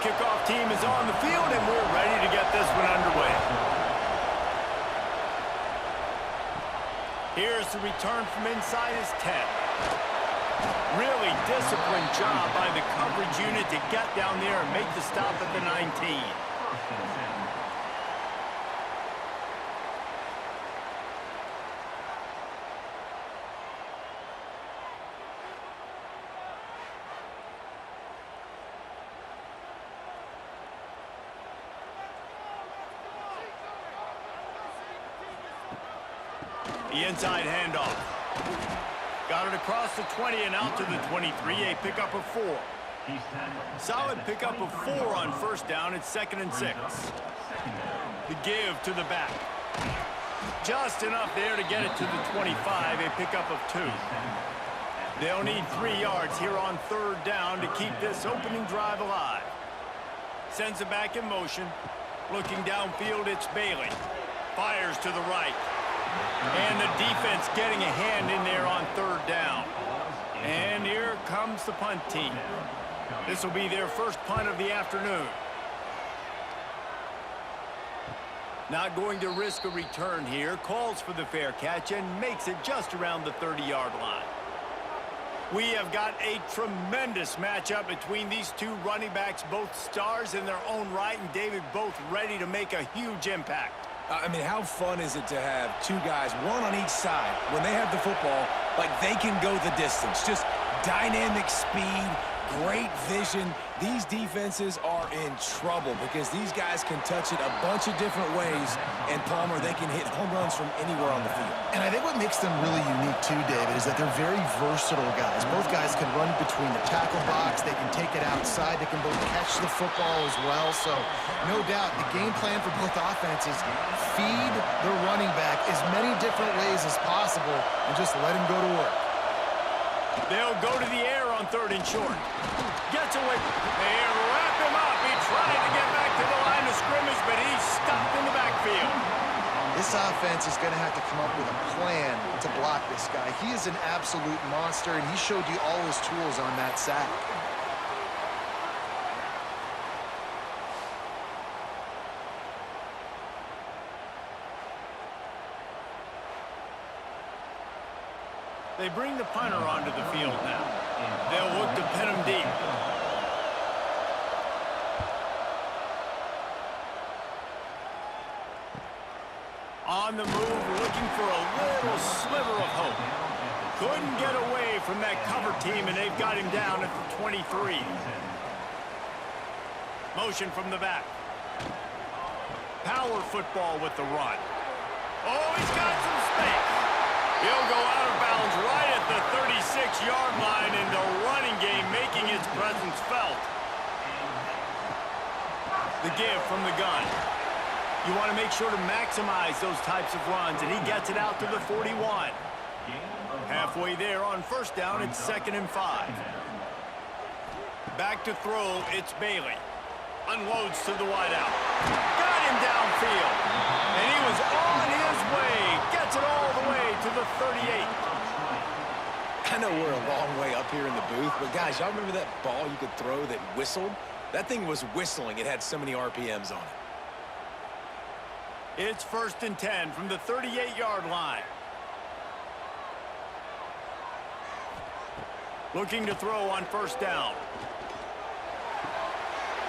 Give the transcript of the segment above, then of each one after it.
kickoff team is on the field, and we're ready to get this one underway. Here's the return from inside his 10. Really disciplined job by the coverage unit to get down there and make the stop at the 19. The inside handoff. Got it across the 20 and out to the 23, a pickup of 4. Solid pickup of 4 on first down. It's 2nd and 6. The give to the back. Just enough there to get it to the 25, a pickup of 2. They'll need 3 yards here on 3rd down to keep this opening drive alive. Sends it back in motion. Looking downfield, it's Bailey. Fires to the right. And the defense getting a hand in there on 3rd down. And here comes the punt team. This will be their first punt of the afternoon. Not going to risk a return here. Calls for the fair catch and makes it just around the 30-yard line. We have got a tremendous matchup between these two running backs, both stars in their own right, and David, both ready to make a huge impact. I mean, how fun is it to have 2 guys, one on each side, when they have the football, like they can go the distance. Just dynamic speed, great vision. These defenses are in trouble because these guys can touch it a bunch of different ways, and Palmer, they can hit home runs from anywhere on the field. And I think what makes them really unique too, David, is that they're very versatile guys. Both guys can run between the tackle box. They can take it outside. They can both catch the football as well. So, no doubt, the game plan for both offenses, feed the running back as many different ways as possible and just let him go to work. They'll go to the air on 3rd and short. Gets away. They wrap him up. He tried to get back to the line of scrimmage, but he's stopped in the backfield. This offense is going to have to come up with a plan to block this guy. He is an absolute monster, and he showed you all his tools on that sack. They bring the punter onto the field now. They'll look to pin him deep. On the move, looking for a little sliver of hope. Couldn't get away from that cover team, and they've got him down at the 23. Motion from the back. Power football with the run. Oh, he's got some space. He'll go out of bounds right at the 36-yard line, and the running game making its presence felt. The give from the gun. You want to make sure to maximize those types of runs, and he gets it out to the 41. Halfway there on first down, it's 2nd and 5. Back to throw, it's Bailey. Unloads to the wideout. Got him downfield. And he was on his way. Gets it all the way to the 38. I know we're a long way up here in the booth, but guys, y'all remember that ball you could throw that whistled? That thing was whistling. It had so many RPMs on it. It's 1st and 10 from the 38-yard line. Looking to throw on first down.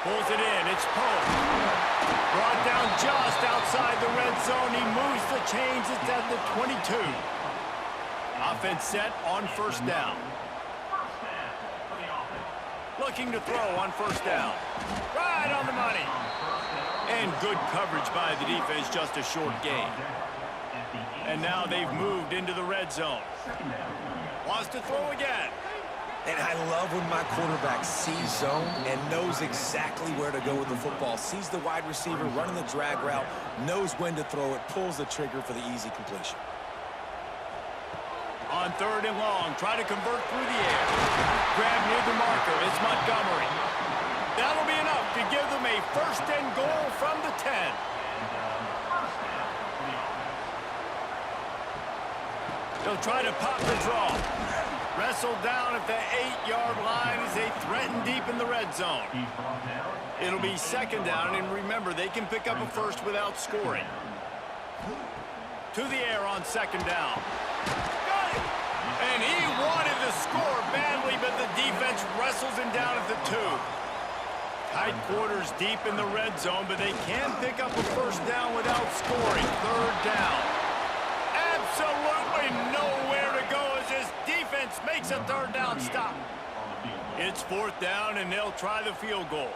Pulls it in. It's Poe. Brought down just outside the red zone. He moves the chains. It's at the 22. Offense set on first down. Looking to throw on first down. Right on the money. And good coverage by the defense, just a short gain. And now they've moved into the red zone. Wants to throw again. And I love when my quarterback sees zone and knows exactly where to go with the football. Sees the wide receiver running the drag route, knows when to throw it, pulls the trigger for the easy completion. On 3rd and long, try to convert through the air. Grab near the marker, it's Montgomery. That'll be enough to give them a 1st and goal from the 10. They'll try to pop the draw. Wrestled down at the 8-yard line as they threaten deep in the red zone. It'll be second down, and remember, they can pick up a first without scoring. To the air on second down. Got it! And he wanted the score badly, but the defense wrestles him down at the 2. Tight quarters deep in the red zone, but they can pick up a first down without scoring. Third down. Absolutely nowhere to go as this defense makes a third down stop. It's fourth down, and they'll try the field goal.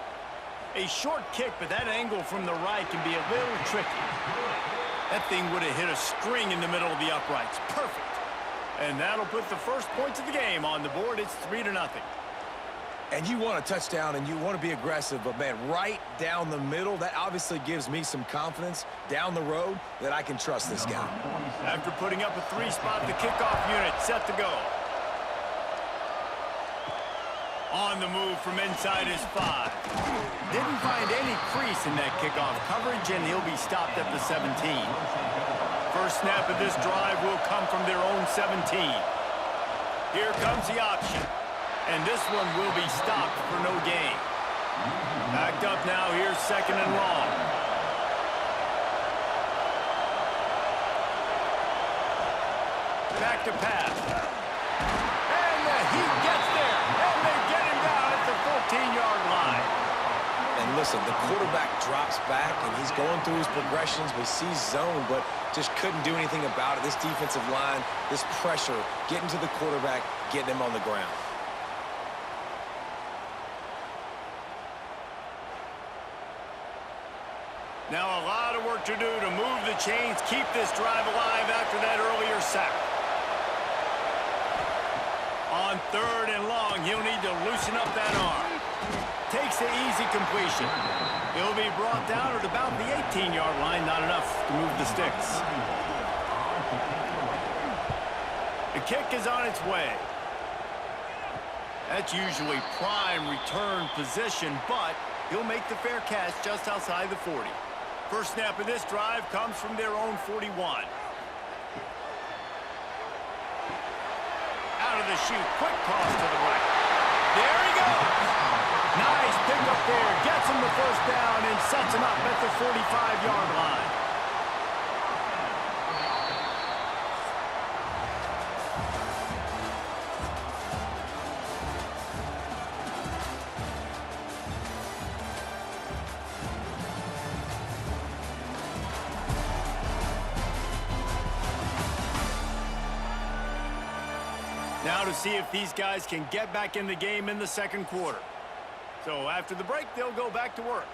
A short kick, but that angle from the right can be a little tricky. That thing would have hit a string in the middle of the uprights. Perfect. And that'll put the first points of the game on the board. It's 3-0. And you want a touchdown, and you want to be aggressive, but, man, right down the middle, that obviously gives me some confidence down the road that I can trust this guy. After putting up a 3-spot, the kickoff unit set to go. On the move from inside his 5. Didn't find any crease in that kickoff coverage, and he'll be stopped at the 17. First snap of this drive will come from their own 17. Here comes the option. And this one will be stopped for no gain. Backed up now, here's second and long. Back to pass. And he gets there. And they get him down at the 14-yard line. And listen, the quarterback drops back, and he's going through his progressions. We see zone, but just couldn't do anything about it. This defensive line, this pressure, getting to the quarterback, getting him on the ground. Now a lot of work to do to move the chains, keep this drive alive after that earlier sack. On third and long, he'll need to loosen up that arm. Takes the easy completion. He'll be brought down at about the 18-yard line, not enough to move the sticks. The kick is on its way. That's usually prime return position, but he'll make the fair catch just outside the 40. First snap of this drive comes from their own 41. Out of the chute, quick toss to the right. There he goes. Nice pickup there, gets him the first down and sets him up at the 45-yard line. Now to see if these guys can get back in the game in the second quarter. So after the break, they'll go back to work.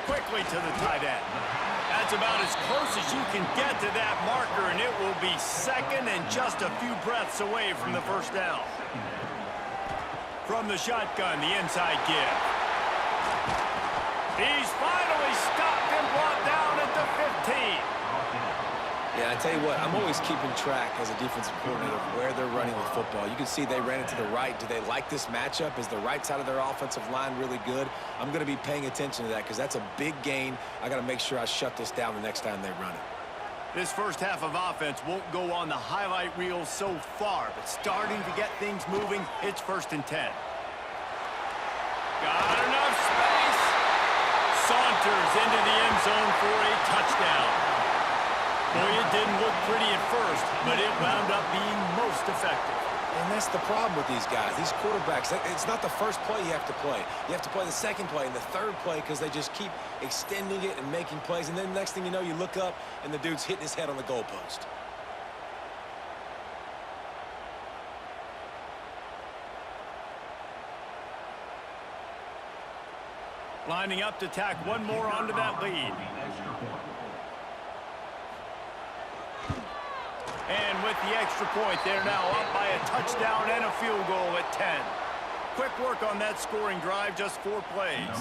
Quickly to the tight end. That's about as close as you can get to that marker, and it will be second and just a few breaths away from the first down. From the shotgun, the inside give. He's finally stopped and brought down at the 15. Yeah, I tell you what, I'm always keeping track as a defensive coordinator of where they're running the football. You can see they ran it to the right. Do they like this matchup? Is the right side of their offensive line really good? I'm going to be paying attention to that because that's a big gain. I got to make sure I shut this down the next time they run it. This first half of offense won't go on the highlight reel so far, but starting to get things moving, it's 1st and 10. Got enough space. Saunters into the end zone for a touchdown. Boy, it didn't look pretty at first, but it wound up being most effective. And that's the problem with these guys, these quarterbacks. It's not the first play you have to play. You have to play the second play and the third play because they just keep extending it and making plays. And then the next thing you know, you look up and the dude's hitting his head on the goalpost. Lining up to tack one more onto that lead. And with the extra point, they're now up by a touchdown and a field goal at 10. Quick work on that scoring drive, just 4 plays.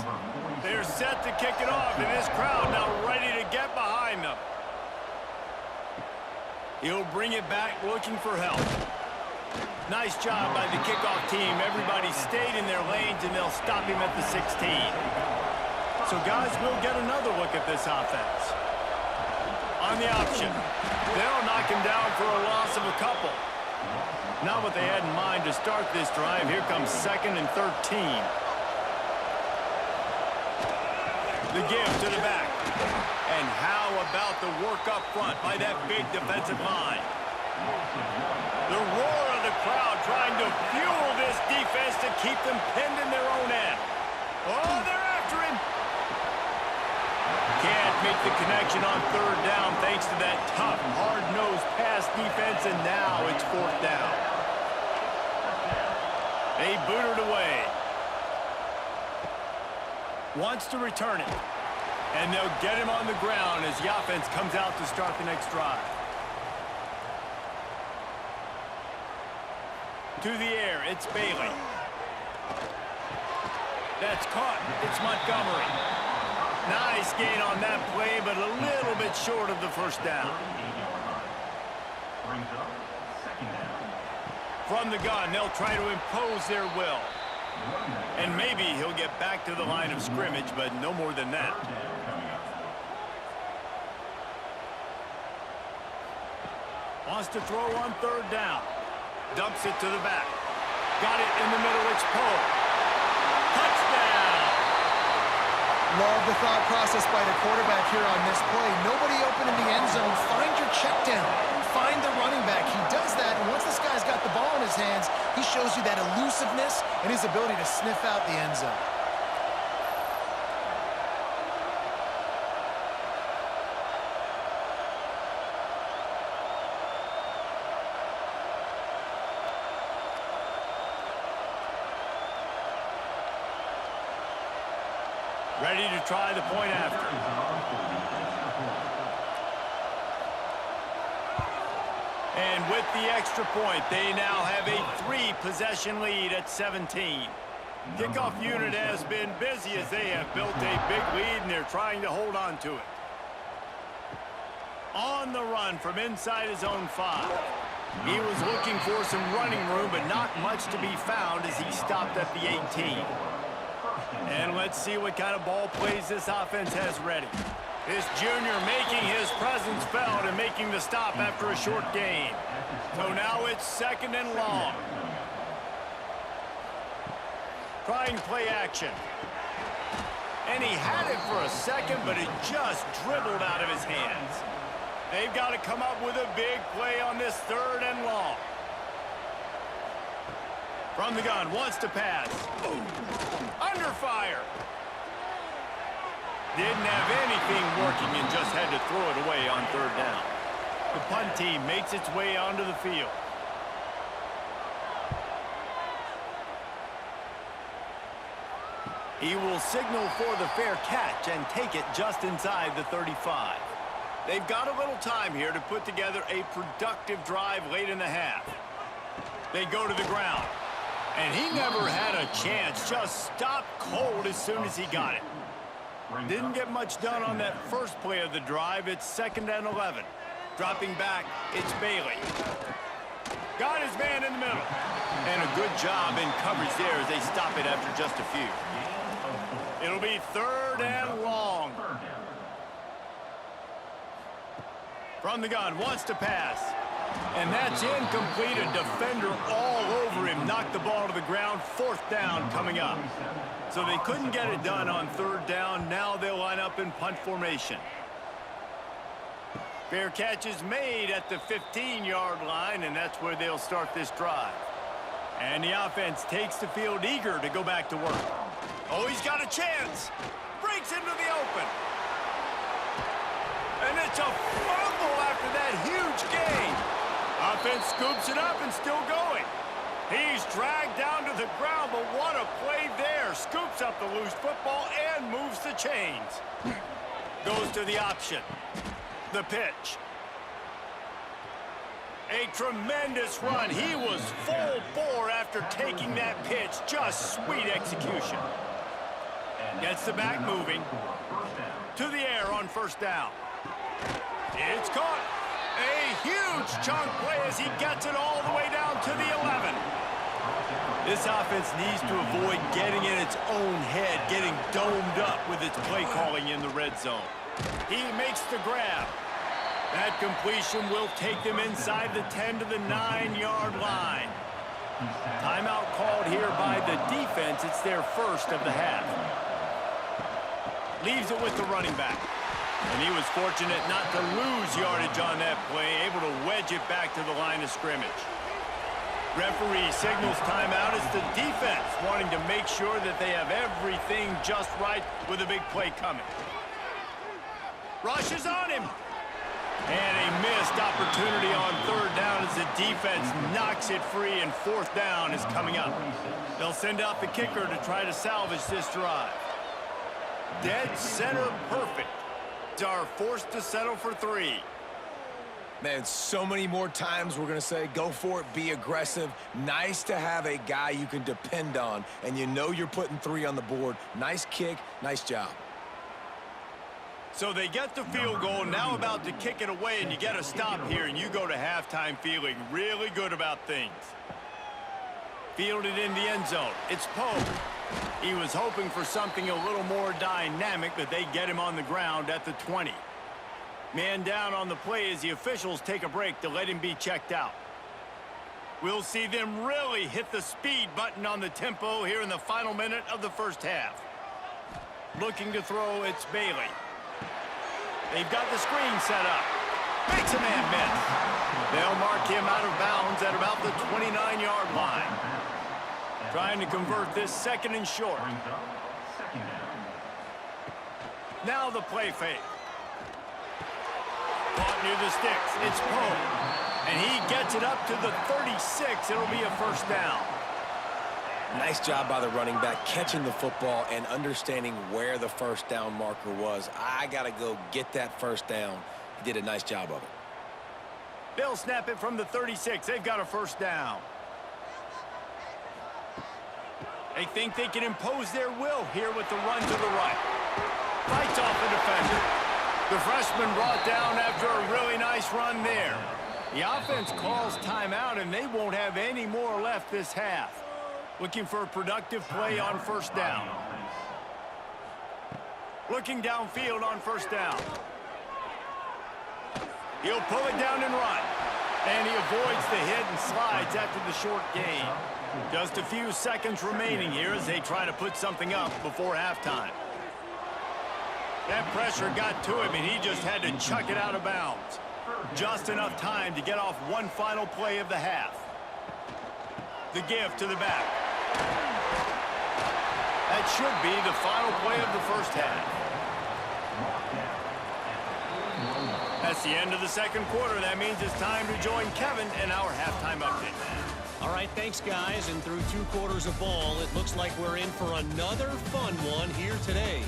They're set to kick it off, and this crowd now ready to get behind them. He'll bring it back looking for help. Nice job by the kickoff team. Everybody stayed in their lanes, and they'll stop him at the 16. So, guys, we'll get another look at this offense. On the option. They'll knock him down for a loss of a couple. Not what they had in mind to start this drive. Here comes 2nd and 13. The give to the back. And how about the work up front by that big defensive line? The roar of the crowd trying to fuel this defense to keep them pinned in their own end. Oh, they're after him. Can't make the connection on 3rd down thanks to that tough, hard-nosed pass defense, and now it's 4th down. They boot it away. Wants to return it. And they'll get him on the ground as the offense comes out to start the next drive. To the air, it's Bailey. That's caught. It's Montgomery. Nice gain on that play, but a little bit short of the 1st down. From the gun, they'll try to impose their will. And maybe he'll get back to the line of scrimmage, but no more than that. Wants to throw on 3rd down. Dumps it to the back. Got it in the middle. It's Poe. Touchdown! Love the thought process by the quarterback here on this play. Nobody open in the end zone. Find your check down. Find the running back. He does that, and once this guy's got the ball in his hands, he shows you that elusiveness and his ability to sniff out the end zone. Ready to try the point after. And with the extra point, they now have a 3-possession lead at 17. Kickoff unit has been busy as they have built a big lead, and they're trying to hold on to it. On the run from inside his own 5. He was looking for some running room, but not much to be found as he stopped at the 18. And let's see what kind of ball plays this offense has ready. This junior making his presence felt and making the stop after a short gain. So now it's 2nd and long. Trying play action. And he had it for a second, but it just dribbled out of his hands. They've got to come up with a big play on this 3rd and long. From the gun, wants to pass. Under fire. Didn't have anything working and just had to throw it away on 3rd down. The punt team makes its way onto the field. He will signal for the fair catch and take it just inside the 35. They've got a little time here to put together a productive drive late in the half. They go to the ground. And he never had a chance, just stopped cold as soon as he got it. Didn't get much done on that first play of the drive. It's 2nd and 11. Dropping back, it's Bailey. Got his man in the middle. And a good job in coverage there as they stop it after just a few. It'll be 3rd and long. From the gun, wants to pass. And that's incomplete. A defender all over him. Knocked the ball to the ground. 4th down coming up. So they couldn't get it done on 3rd down. Now they'll line up in punt formation. Fair catch is made at the 15-yard line, and that's where they'll start this drive. And the offense takes the field eager to go back to work. Oh, he's got a chance. Breaks into the open. And it's a fumble after that huge gain. Offense scoops it up and still going. He's dragged down to the ground, but what a play there. Scoops up the loose football and moves the chains. Goes to the option. The pitch. A tremendous run. He was full bore after taking that pitch. Just sweet execution. Gets the back moving. To the air on 1st down. It's caught. A huge chunk play as he gets it all the way down to the 11. This offense needs to avoid getting in its own head, getting domed up with its play calling in the red zone. He makes the grab. That completion will take them inside the 10 to the 9-yard line. Timeout called here by the defense. It's their first of the half. Leaves it with the running back. And he was fortunate not to lose yardage on that play, able to wedge it back to the line of scrimmage. Referee signals timeout. It's the defense wanting to make sure that they have everything just right with a big play coming. Rushes on him. And a missed opportunity on third down as the defense knocks it free, and fourth down is coming up. They'll send out the kicker to try to salvage this drive. Dead center perfect. Are forced to settle for 3. Man, so many more times we're going to say, go for it, be aggressive. Nice to have a guy you can depend on, and you know you're putting 3 on the board. Nice kick, nice job. So they get the field goal, now about to kick it away, and you get a stop here, and you go to halftime feeling really good about things. Fielded in the end zone. It's Poe. He was hoping for something a little more dynamic, but they get him on the ground at the 20. Man down on the play as the officials take a break to let him be checked out. We'll see them really hit the speed button on the tempo here in the final minute of the first half. Looking to throw, it's Bailey. They've got the screen set up. Makes a man miss. They'll mark him out of bounds at about the 29-yard line. Trying to convert this second and short. Now the play fake. Caught near the sticks. It's Poe. And he gets it up to the 36. It'll be a first down. Nice job by the running back, catching the football and understanding where the first down marker was. I got to go get that first down. He did a nice job of it. They'll snap it from the 36. They've got a first down. They think they can impose their will here with the run to the right. Fights off the defender. The freshman brought down after a really nice run there. The offense calls timeout, and they won't have any more left this half. Looking for a productive play on first down. Looking downfield on first down. He'll pull it down and run. And he avoids the hit and slides after the short gain. Just a few seconds remaining here as they try to put something up before halftime. That pressure got to him, and he just had to chuck it out of bounds. Just enough time to get off one final play of the half. The give to the back. That should be the final play of the first half. That's the end of the second quarter. That means it's time to join Kevin in our halftime update. All right, thanks, guys. And through 2 quarters of ball, it looks like we're in for another fun one here today.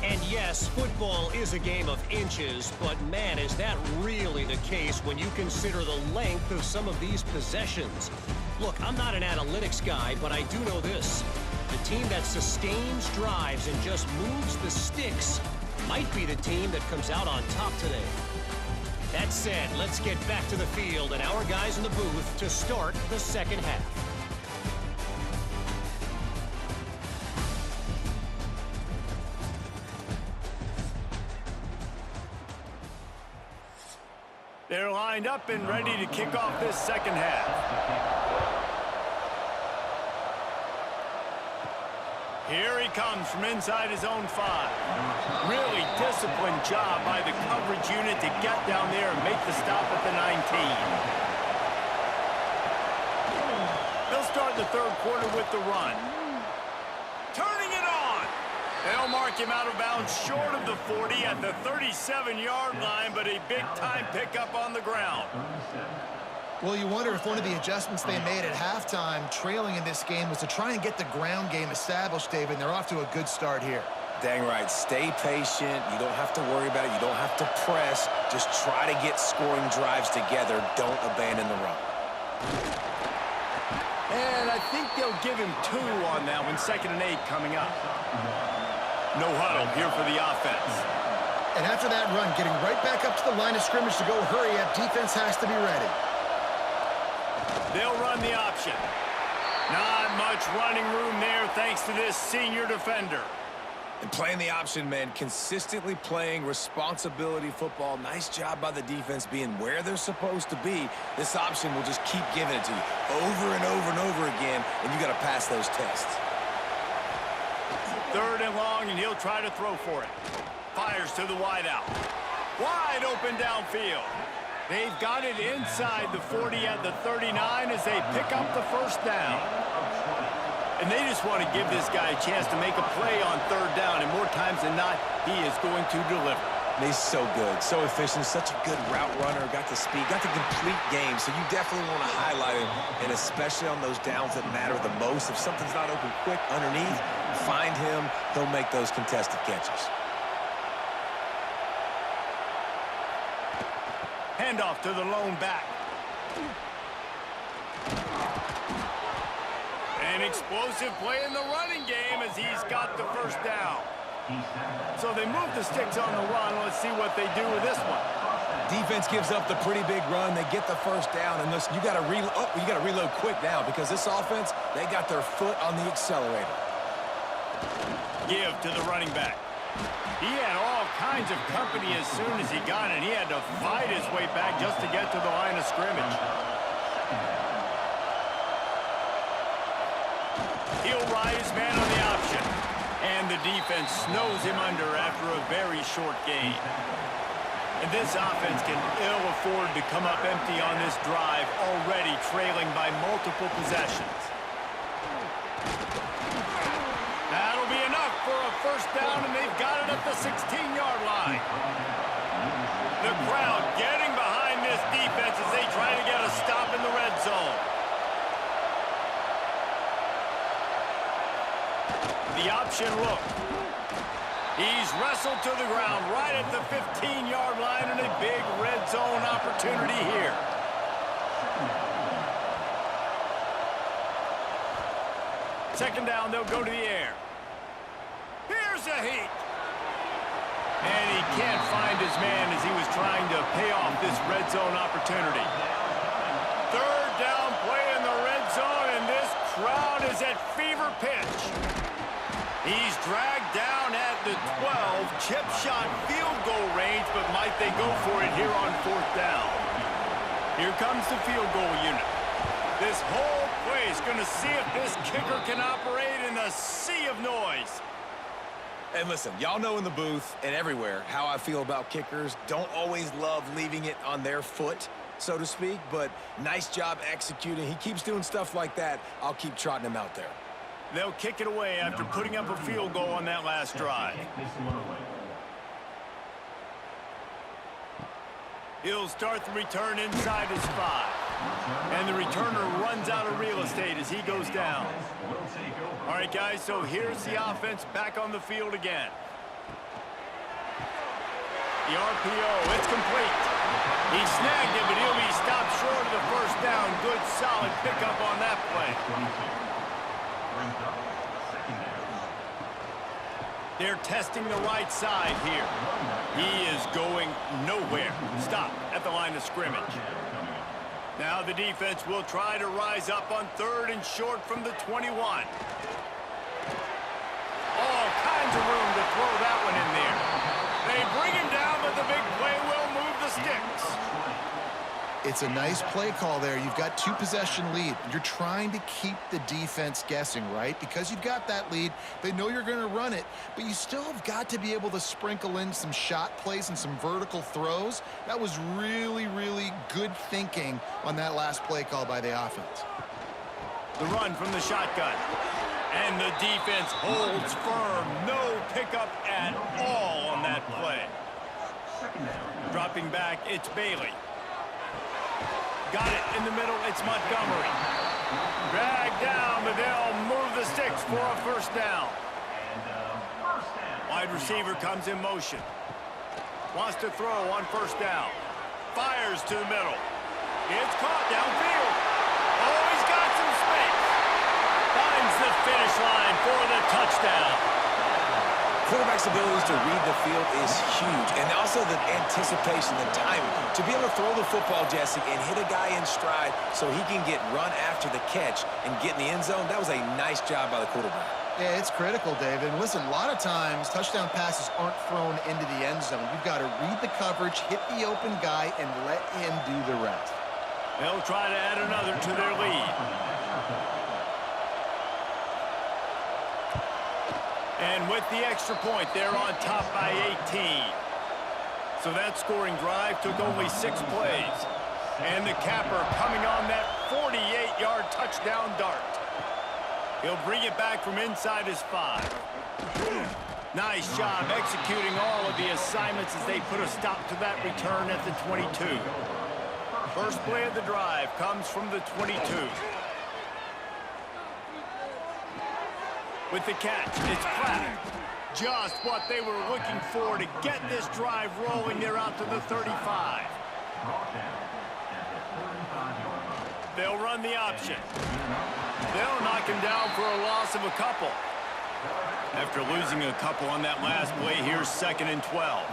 And yes, football is a game of inches, but man, is that really the case when you consider the length of some of these possessions. Look, I'm not an analytics guy, but I do know this. The team that sustains drives and just moves the sticks might be the team that comes out on top today. That said, let's get back to the field and our guys in the booth to start the second half. They're lined up and ready to kick off this second half. Here he comes from inside his own 5. Really disciplined job by the coverage unit to get down there and make the stop at the 19. They'll start the third quarter with the run. Turning it on. They'll mark him out of bounds short of the 40 at the 37-yard line, but a big-time pickup on the ground. Well, you wonder if one of the adjustments they made at halftime, trailing in this game, was to try and get the ground game established, David, and they're off to a good start here. Dang right. Stay patient. You don't have to worry about it. You don't have to press. Just try to get scoring drives together. Don't abandon the run. And I think they'll give him 2 on that one, 2nd and 8 coming up. No huddle here for the offense. And after that run, getting right back up to the line of scrimmage to go hurry up, defense has to be ready. They'll run the option. Not much running room there thanks to this senior defender. And playing the option, man, consistently playing responsibility football. Nice job by the defense being where they're supposed to be. This option will just keep giving it to you over and over and over again, and you got to pass those tests. 3rd and long, and he'll try to throw for it. Fires to the wideout. Wide open downfield. They've got it inside the 40 at the 39 as they pick up the first down. And they just want to give this guy a chance to make a play on 3rd down, and more times than not, he is going to deliver. He's so good, so efficient, such a good route runner, got the speed, got the complete game, so you definitely want to highlight him, and especially on those downs that matter the most. If something's not open quick underneath, find him, he'll make those contested catches. Handoff to the lone back. An explosive play in the running game as he's got the first down. So they move the sticks on the run. Let's see what they do with this one. Defense gives up the pretty big run. They get the first down, and listen, you got to reload quick now because this offense, they got their foot on the accelerator. Give to the running back. He had all kinds of company as soon as he got it. He had to fight his way back just to get to the line of scrimmage. He'll ride his man on the option. And the defense snows him under after a very short gain. And this offense can ill afford to come up empty on this drive, already trailing by multiple possessions. That'll be enough for a first down, and they've got it at the 16-yard line. The crowd getting behind this defense as they try to get a stop in the red zone. The option look. He's wrestled to the ground right at the 15-yard line, and a big red zone opportunity here. Second down, they'll go to the air. Here's a heat. And he can't find his man as he was trying to pay off this red zone opportunity. 3rd down play in the red zone, and this crowd is at fever pitch. He's dragged down at the 12, chip shot field goal range, but might they go for it here on 4th down? Here comes the field goal unit. This whole play is going to see if this kicker can operate in a sea of noise. And listen, y'all know in the booth and everywhere how I feel about kickers. Don't always love leaving it on their foot, so to speak, but nice job executing. He keeps doing stuff like that. I'll keep trotting him out there. They'll kick it away after putting up a field goal on that last drive. He'll start the return inside his 5. And the returner runs out of real estate as he goes down. All right, guys, so here's the offense back on the field again. The RPO, it's complete. He snagged it, but he'll be stopped short of the first down. Good, solid pickup on that play. They're testing the right side here. He is going nowhere. Stop at the line of scrimmage. Now the defense will try to rise up on 3rd and short from the 21. All kinds of room to throw that one in there. They bring him down, but the big play will move the sticks. It's a nice play call there. You've got 2-possession lead. You're trying to keep the defense guessing, right? Because you've got that lead. They know you're going to run it, but you still have got to be able to sprinkle in some shot plays and some vertical throws. That was really, really good thinking on that last play call by the offense. The run from the shotgun. And the defense holds firm. No pickup at all on that play. Dropping back, it's Bailey. Got it in the middle, it's Montgomery. Dragged down, but they'll move the sticks for a first down. Wide receiver comes in motion. Wants to throw on first down. Fires to the middle. It's caught downfield. Oh, he's got some space. Finds the finish line for the touchdown. Quarterback's abilities to read the field is huge, and also the anticipation, the timing. To be able to throw the football, Jesse, and hit a guy in stride so he can get run after the catch and get in the end zone, that was a nice job by the quarterback. Yeah, it's critical, David. And listen, a lot of times touchdown passes aren't thrown into the end zone. You've got to read the coverage, hit the open guy, and let him do the rest. They'll try to add another to their lead. And with the extra point, they're on top by 18. So that scoring drive took only 6 plays. And the capper coming on that 48-yard touchdown dart. He'll bring it back from inside his 5. Nice job executing all of the assignments as they put a stop to that return at the 22. First play of the drive comes from the 22. With the catch, it's Platt. Just what they were looking for to get this drive rolling. They're out to the 35. They'll run the option. They'll knock him down for a loss of a couple. After losing a couple on that last play, here's 2nd and 12.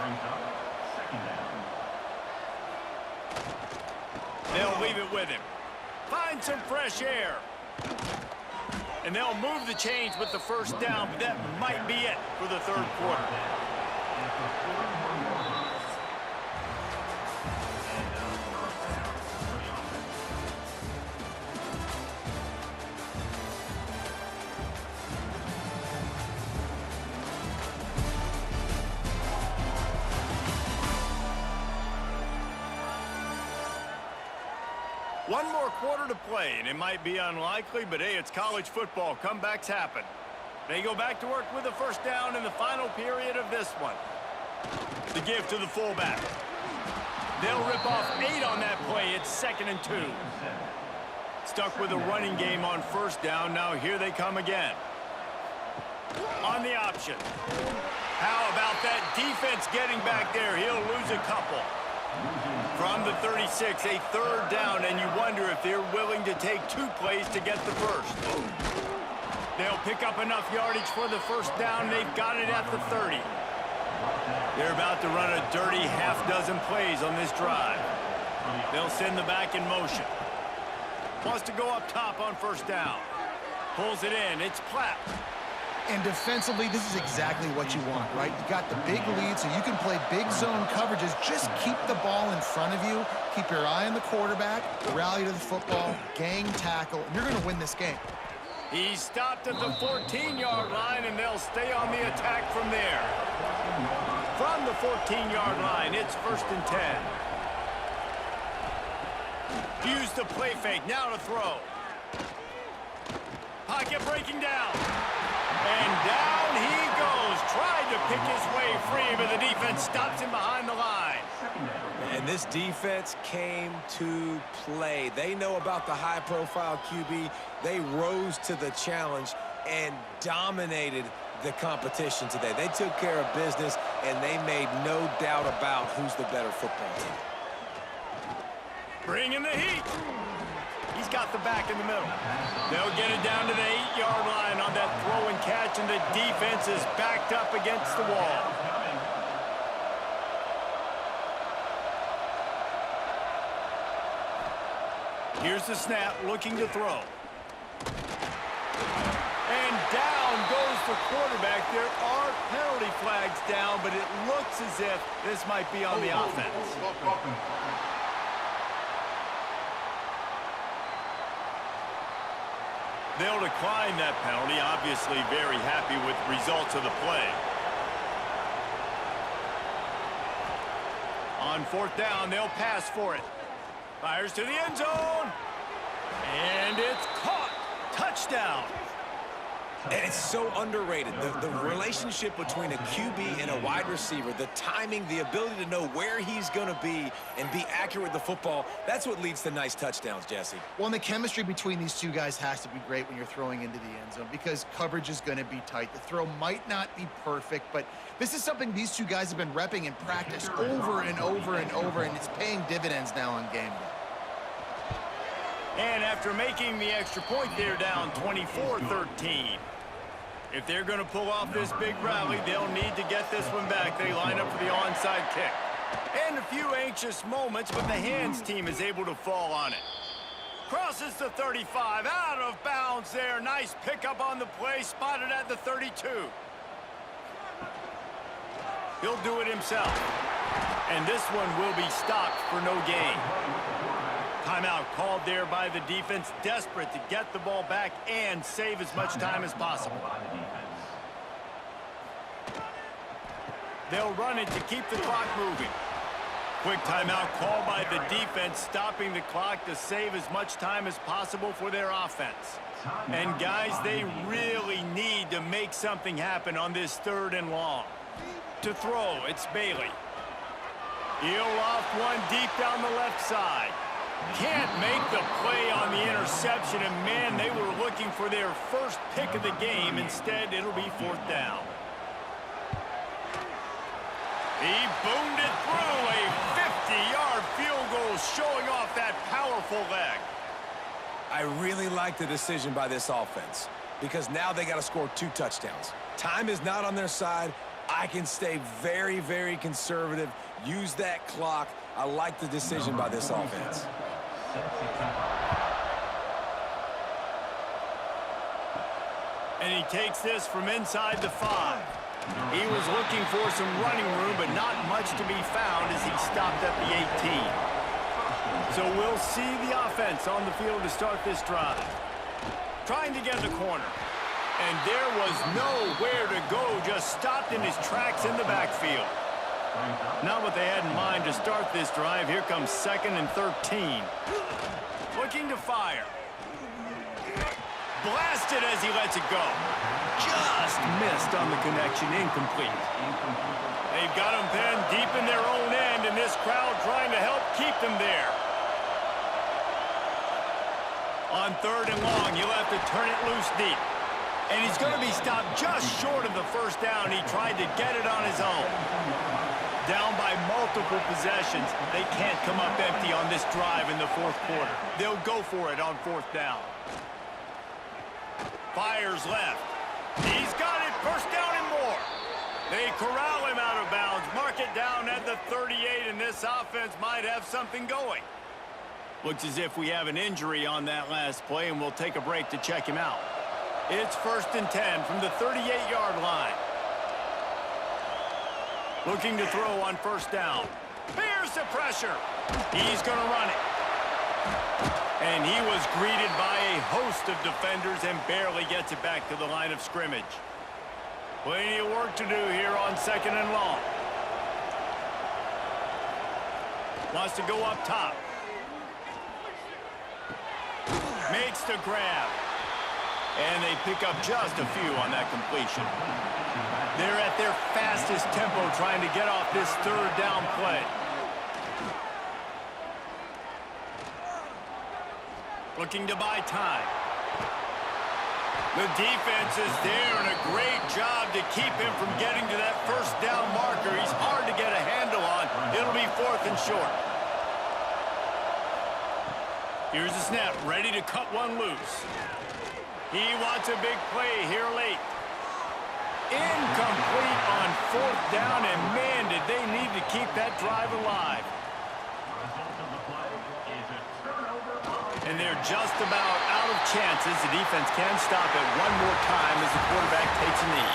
They'll leave it with him. Find some fresh air. And they'll move the chains with the first down, but that might be it for the 3rd quarter. One more quarter to play, and it might be unlikely, but hey, it's college football. Comebacks happen. They go back to work with a first down in the final period of this one. The give to the fullback. They'll rip off 8 on that play. It's 2nd and 2. Stuck with a running game on first down. Now here they come again. On the option. How about that defense getting back there? He'll lose a couple. From the 36, a 3rd down, and you wonder if they're willing to take 2 plays to get the first. They'll pick up enough yardage for the first down. They've got it at the 30. They're about to run a dirty half-dozen plays on this drive. They'll send the back in motion. Wants to go up top on first down. Pulls it in. It's Platt. And defensively, this is exactly what you want, right? You got the big lead, so you can play big zone coverages. Just keep the ball in front of you. Keep your eye on the quarterback. Rally to the football. Gang tackle. And you're going to win this game. He's stopped at the 14-yard line, and they'll stay on the attack from there. From the 14-yard line, it's 1st and 10. Use the play fake. Now to throw. Pocket breaking down. And down he goes. Tried to pick his way free, but the defense stops him behind the line. And this defense came to play. They know about the high-profile QB. They rose to the challenge and dominated the competition today. They took care of business, and they made no doubt about who's the better football team. Bring in the heat. He's got the back in the middle. They'll get it down to the 8-yard line on that throw and catch, and the defense is backed up against the wall. Here's the snap, looking to throw. And down goes the quarterback. There are penalty flags down, but it looks as if this might be on the offense. They'll decline that penalty, obviously very happy with the results of the play. On 4th down, they'll pass for it. Fires to the end zone. And it's caught. Touchdown. And it's so underrated. The relationship between a QB and a wide receiver, the timing, the ability to know where he's going to be and be accurate with the football, that's what leads to nice touchdowns, Jesse. Well, and the chemistry between these two guys has to be great when you're throwing into the end zone because coverage is going to be tight. The throw might not be perfect, but this is something these two guys have been repping in practice over and over and over, and it's paying dividends now on game day. And after making the extra point, they're down 24-13. If they're going to pull off this big rally, they'll need to get this one back. They line up for the onside kick. And a few anxious moments, but the hands team is able to fall on it. Crosses the 35, out of bounds there. Nice pickup on the play, spotted at the 32. He'll do it himself. And this one will be stopped for no gain. Timeout called there by the defense, desperate to get the ball back and save as much time as possible. They'll run it to keep the clock moving. Quick timeout called by the defense, stopping the clock to save as much time as possible for their offense. And guys, they really need to make something happen on this 3rd and long. To throw, it's Bailey. He'll loft one deep down the left side. Can't make the play on the interception, and man, they were looking for their first pick of the game. Instead, it'll be 4th down. He boomed it through, a 50-yard field goal showing off that powerful leg. I really like the decision by this offense because now they got to score 2 touchdowns. Time is not on their side. I can stay very, very conservative, use that clock. I like the decision by this offense. And he takes this from inside the 5. He was looking for some running room, but not much to be found as he stopped at the 18. So we'll see the offense on the field to start this drive. Trying to get the corner. And there was nowhere to go, just stopped in his tracks in the backfield. Not what they had in mind to start this drive. Here comes 2nd and 13. Looking to fire. Blasted as he lets it go. Just missed on the connection, incomplete. They've got him pinned deep in their own end, and this crowd trying to help keep them there. On 3rd and long, you'll have to turn it loose deep. And he's going to be stopped just short of the 1st down. He tried to get it on his own. Down by multiple possessions, they can't come up empty on this drive in the 4th quarter. They'll go for it on 4th down. Fires left. He's got it, 1st down and more. They corral him out of bounds, mark it down at the 38, and this offense might have something going. Looks as if we have an injury on that last play, and we'll take a break to check him out. It's 1st and 10 from the 38-yard line. Looking to throw on 1st down. Here's the pressure. He's going to run it. And he was greeted by a host of defenders and barely gets it back to the line of scrimmage. Plenty of work to do here on 2nd and long. Wants to go up top. Makes the grab. And they pick up just a few on that completion. They're at their fastest tempo trying to get off this 3rd down play. Looking to buy time. The defense is there, and a great job to keep him from getting to that 1st down marker. He's hard to get a handle on. It'll be 4th and short. Here's the snap, ready to cut one loose. He wants a big play here late. Incomplete on 4th down, and man, did they need to keep that drive alive. And they're just about out of chances. The defense can stop it one more time as the quarterback takes a knee.